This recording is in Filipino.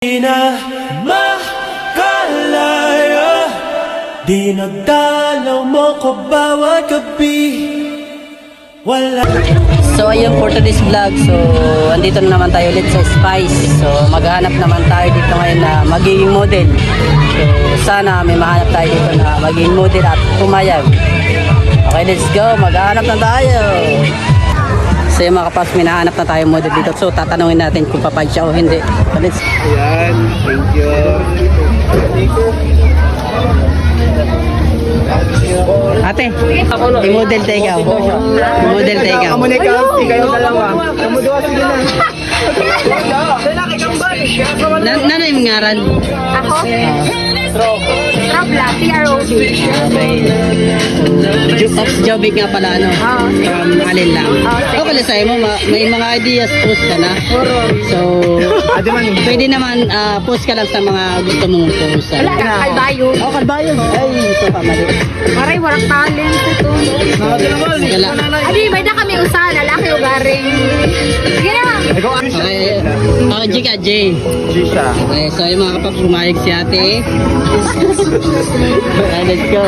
Di na makalaya, di nagdalaw mo ko bawat gabi. Wala. So ayun for today's vlog. So andito na naman tayo ulit sa Spice. So maghahanap naman tayo dito ngayon na magiging model. So sana may mahanap tayo dito na magiging model at pumayag. Okay, let's go. Maghahanap na tayo. So yung mga kapas, minahanap na tayo model dito. So tatanungin natin kung papayag siya o hindi. So, let's... Ayan, thank you. Ate, i-model tayo ikaw. I-model tayo ikaw. Kamu ni Kasi, kayo dalawa. Kamu dua, sige na. Nano yung ngaran? Ako? Robla, P-R-O-B. Ops Jobic nga pala, ano? From Alin lang. O pala sa'yo mo, may mga ideas, post ka na. So, pwede naman post ka lang sa mga gusto mong post. Wala ka, kalbayo. O, kalbayo. Ay, ito pa mali. Maray, walang talent ito. Wala. Adi, may na kami usahan, lalaki o garing. Sige na. Okay. O, G ka, J. Gisha. Okay, so yung mga kapag pumayag si ate. Okay, let's go.